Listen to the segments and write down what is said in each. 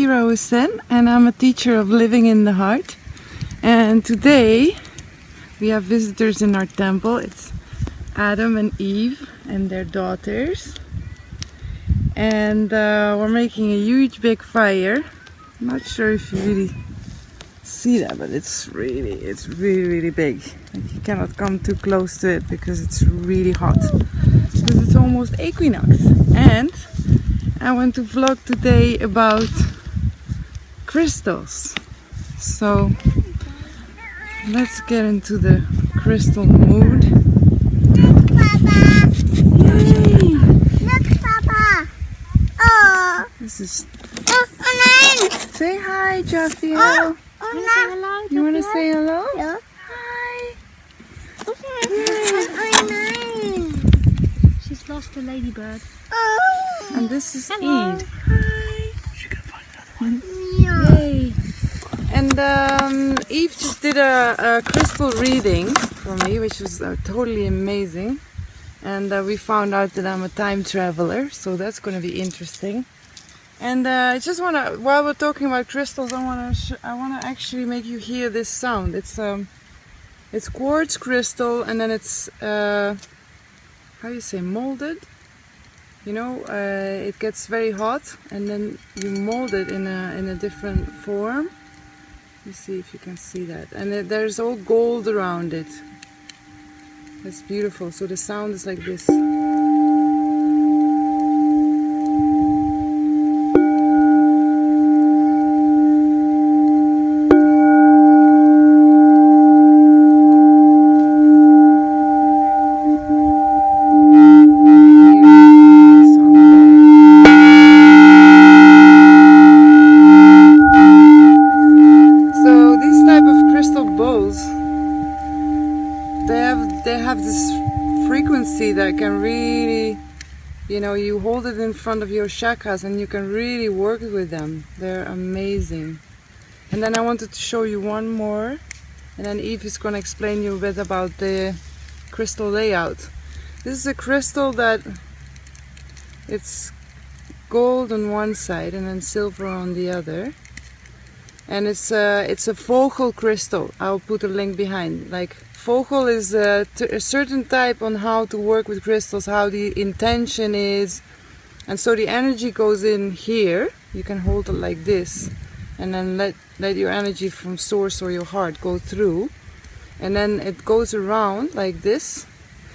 Hira Hosèn and I'm a teacher of Living in the Heart. And today we have visitors in our temple. It's Adam and Eve and their daughters. And we're making a huge big fire. I'm not sure if you really see that, but it's really big. Like, you cannot come too close to it because it's really hot. Because it's almost equinox. And I want to vlog today about crystals. So let's get into the crystal mood. Look, Papa! Yay! Look, Papa! Oh! This is... Oh, Say hi, Jaffiel. oh, You want to say hello? Yeah. Hi. She's lost the ladybird. Oh! And this is Hello. Eve. Hi. She can find another one. Yeah. Yay. And Eve just did a crystal reading for me, which was totally amazing. And we found out that I'm a time traveler, so that's going to be interesting. And I just want to, while we're talking about crystals, I want to actually make you hear this sound. It's quartz crystal, and then it's how do you say, molded. You know, it gets very hot, and then you mold it in a different form. Let me see if you can see that. And there's all gold around it. It's beautiful. So the sound is like this. They have this frequency that can really, you know, you hold it in front of your chakras and you can really work with them. They're amazing. And then I wanted to show you one more, and then Eve is going to explain you a bit about the crystal layout. This is a crystal that it's gold on one side and then silver on the other. And it's a Vogel crystal. I'll put a link behind. Like, Vogel is a certain type on how to work with crystals, how the intention is. And so the energy goes in here. You can hold it like this. And then let your energy from source or your heart go through. And then it goes around like this.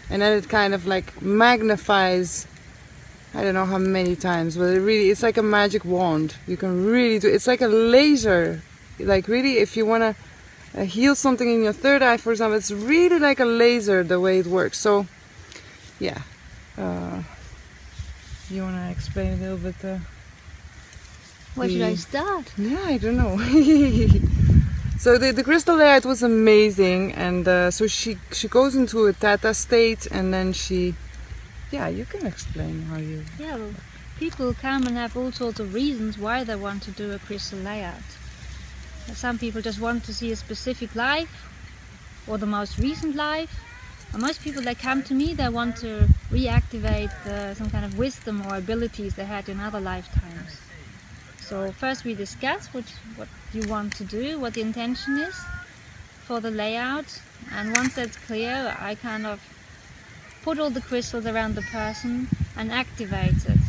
And then it kind of like magnifies, I don't know how many times, but it's like a magic wand. You can really do, it's like a laser. Like really, if you want to heal something in your third eye, for example, it's really like a laser the way it works. So, yeah. You want to explain a little bit? Where should I start? Yeah, I don't know. So the crystal layout was amazing, and so she goes into a Theta state, and then she... Yeah, you can explain how you... Yeah, well, people come and have all sorts of reasons why they want to do a crystal layout. Some people just want to see a specific life, or the most recent life. And most people that come to me, they want to reactivate some kind of wisdom or abilities they had in other lifetimes. So first we discuss what you want to do, what the intention is for the layout. And once that's clear, I kind of put all the crystals around the person and activate it.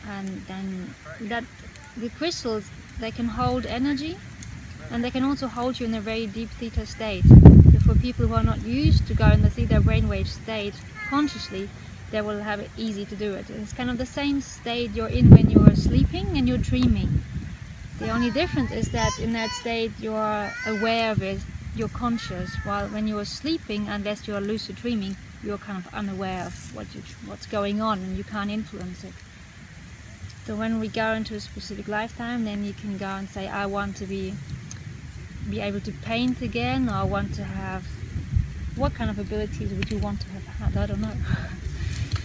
And then the crystals, they can hold energy, and they can also hold you in a very deep theta state. So for people who are not used to go in the theta brainwave state consciously, they will have it easy to do it. It's kind of the same state you're in when you're sleeping and you're dreaming. The only difference is that in that state you're aware of it, you're conscious, while when you're sleeping, unless you're lucid dreaming, you're kind of unaware of what's going on and you can't influence it. So when we go into a specific lifetime, then you can go and say, I want to be able to paint again, or I want to have... What kind of abilities would you want to have had? I don't know.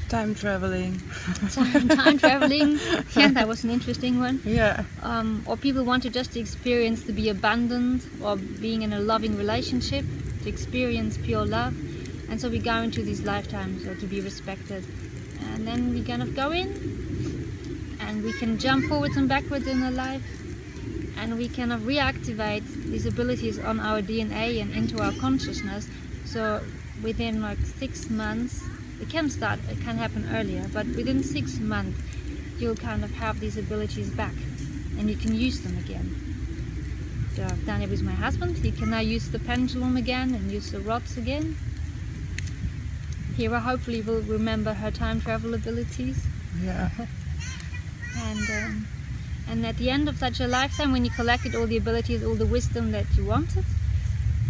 Time traveling. Time traveling, yeah, that was an interesting one. Yeah. Or people want to just experience to be abundant, or being in a loving relationship, to experience pure love. And so we go into these lifetimes to be respected. And then we kind of go in, and we can jump forwards and backwards in our life, and we can reactivate these abilities on our DNA and into our consciousness. So within like 6 months, it can happen earlier, but within 6 months you'll kind of have these abilities back and you can use them again. So I've done it with my husband. He can now use the pendulum again and use the rods again. Hira hopefully will remember her time travel abilities. Yeah. And at the end of such a lifetime, when you collected all the abilities, all the wisdom that you wanted,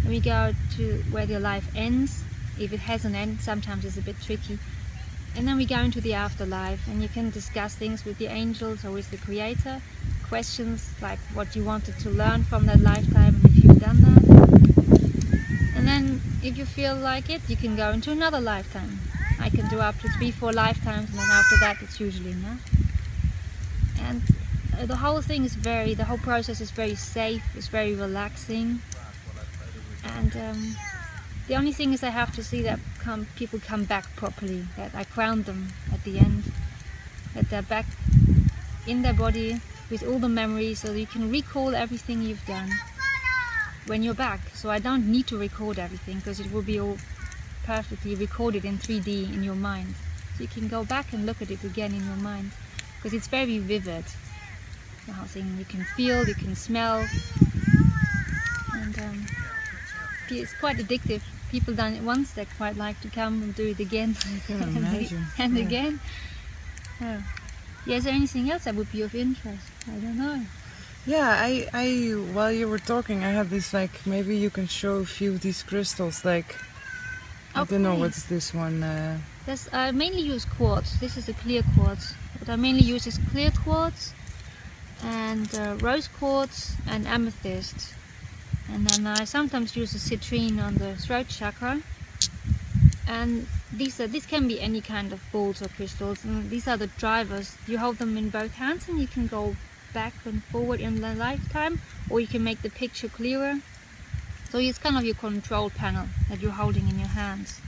we go to where your life ends. If it has an end, sometimes it's a bit tricky. And then we go into the afterlife, and you can discuss things with the angels or with the Creator. Questions like what you wanted to learn from that lifetime, and if you've done that. And then if you feel like it, you can go into another lifetime. I can do up to 3-4 lifetimes, and then after that it's usually enough. And the whole process is very safe, it's very relaxing. And the only thing is I have to see that people come back properly, that I ground them at the end, that they're back in their body with all the memories, so you can recall everything you've done when you're back. So I don't need to record everything, because it will be all perfectly recorded in 3D in your mind. So you can go back and look at it again in your mind, because it's very vivid. The whole thing, you can feel, you can smell, and it's quite addictive. People done it once, they quite like to come and do it again. I can imagine. and again. Oh. Yeah, is there anything else that would be of interest? I don't know. Yeah, I while you were talking, I had this, like, maybe you can show a few of these crystals, like, I don't know, what's this one? I mainly use quartz. This is a clear quartz. What I mainly use is clear quartz and rose quartz and amethyst. And then I sometimes use a citrine on the throat chakra. And this can be any kind of balls or crystals, and these are the drivers. You hold them in both hands and you can go back and forward in the lifetime, or you can make the picture clearer. So it's kind of your control panel that you're holding in your hands.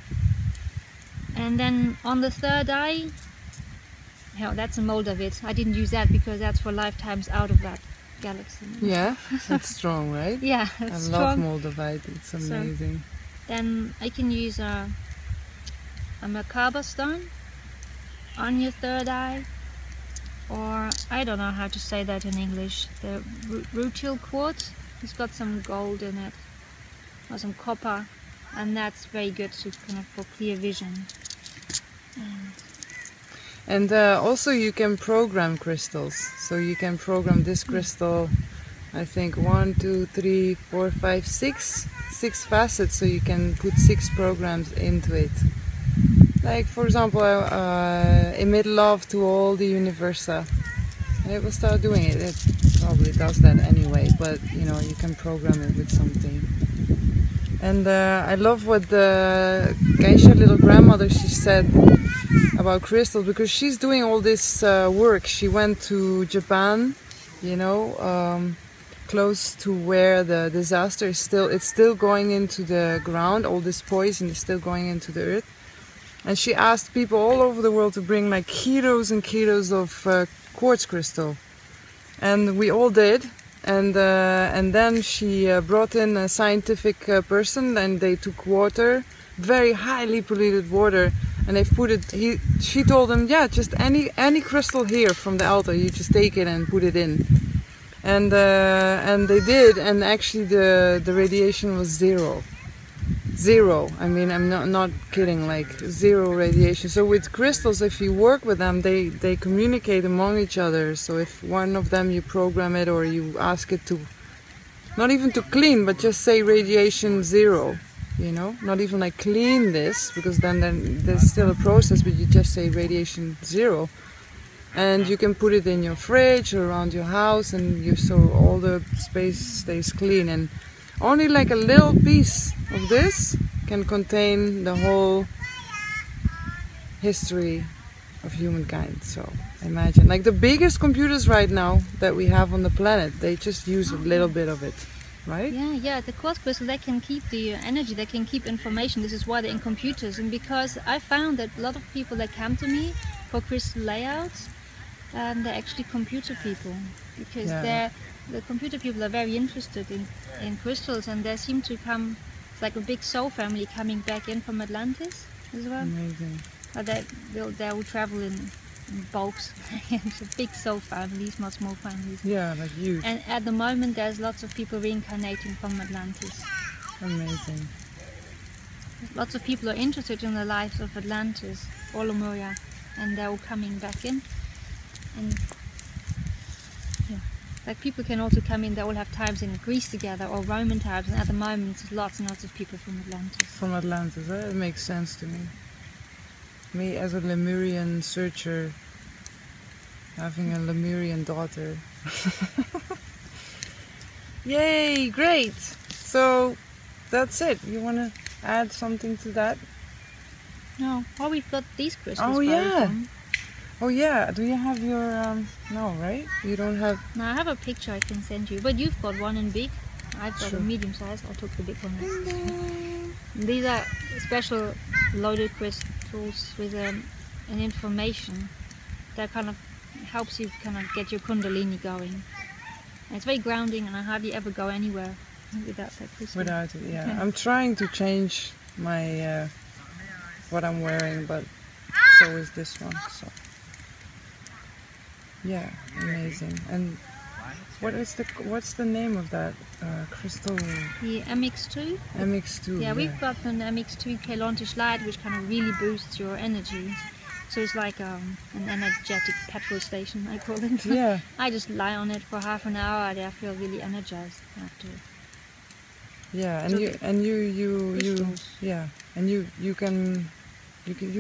And then on the third eye, that's a mold of it. I didn't use that because that's for lifetimes out of that galaxy. Yeah, that's strong, right? Yeah, I it's love strong. moldavite, it's amazing. Then I can use a Merkaba stone on your third eye, or I don't know how to say that in English, the rutile quartz. It's got some gold in it, or some copper, and that's very good for clear vision. And also you can program crystals, so you can program this crystal, I think 1, 2, 3, 4, 5, 6 facets, so you can put 6 programs into it. Like, for example, emit love to all the universa, and it will start doing it. It probably does that anyway, but you know, you can program it with something. And I love what the Geisha little grandmother, she said about crystals, because she's doing all this work. She went to Japan, you know, close to where the disaster is it's still going into the ground. All this poison is still going into the earth. And she asked people all over the world to bring like kilos and kilos of quartz crystal. And we all did. And then she brought in a scientific person, and they took water, very highly polluted water, and they put it, she told them, yeah, just any crystal here from the altar, you just take it and put it in. And they did, and actually the radiation was zero. I mean, I'm not kidding, like 0 radiation. So with crystals, if you work with them, they communicate among each other. So if one of them you program it, or you ask it to, not even to clean, but just say radiation 0, you know, not even like clean this, because then there's still a process, but you just say radiation 0. And you can put it in your fridge or around your house, and so all the space stays clean. And only like a little piece of this can contain the whole history of humankind. So imagine, like the biggest computers right now that we have on the planet, they just use a little bit of it, right? Yeah, the quartz crystal, they can keep the energy, they can keep information. This is why they're in computers. And because I found that a lot of people that come to me for crystal layouts, and they're actually computer people, because Yeah. the computer people are very interested in crystals, and they seem to come. It's like a big soul family coming back in from Atlantis as well. Amazing. But they will travel in bulks. It's a big soul families, not small families. Yeah, like huge. And at the moment, there's lots of people reincarnating from Atlantis. Amazing. Lots of people are interested in the lives of Atlantis or Lemuria, and they're all coming back in. And yeah, like people can also come in. They all have times in Greece together or Roman times, and at the moment, there's lots and lots of people from Atlantis. From Atlantis, it makes sense to me. Me as a Lemurian searcher, having a Lemurian daughter. Yay, great! So that's it. You want to add something to that? No, well, we've got these crystals. Oh, both yeah. on. Oh yeah, do you have your, no, right? You don't have... Now I have a picture I can send you, but you've got one in big. I've got Sure. a medium size. I took the big one. These are special loaded crystals with an information that kind of helps you kind of get your kundalini going. And it's very grounding, and I hardly ever go anywhere without that crystal. Without it, yeah. Yeah. I'm trying to change my, what I'm wearing, but so is this one, so. Yeah, amazing. And what's the name of that crystal? The MX2. MX2. Yeah, we've got an MX2 Kelontish light, which kind of really boosts your energy. So it's like an energetic petrol station, I call it. Yeah. I just lie on it for half an hour, and I feel really energized after. Yeah, and So you crystals. yeah, and you can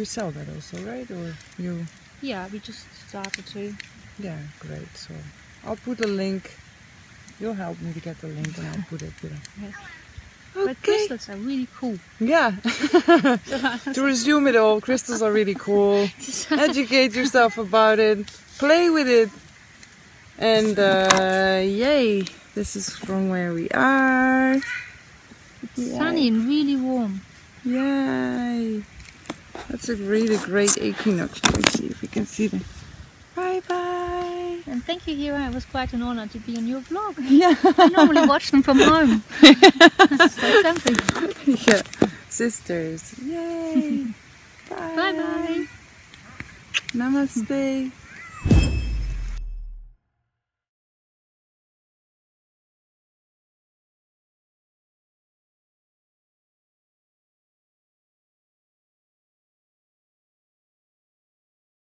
sell that also, right? Or you? Yeah, we just started to. Yeah, great. So I'll put a link. You'll help me to get the link, and I'll put it there. Okay. But crystals are really cool. Yeah. To resume it all, crystals are really cool. Educate yourself about it. Play with it. And yay! This is from where we are. It's sunny and really warm. Yay! That's a really great equinox. Let me see if we can see them. Bye bye! And thank you, Hira. It was quite an honor to be on your vlog. Yeah! I normally watch them from home. It's like something. Yeah! Sisters! Yay! Bye! Bye bye. Namaste!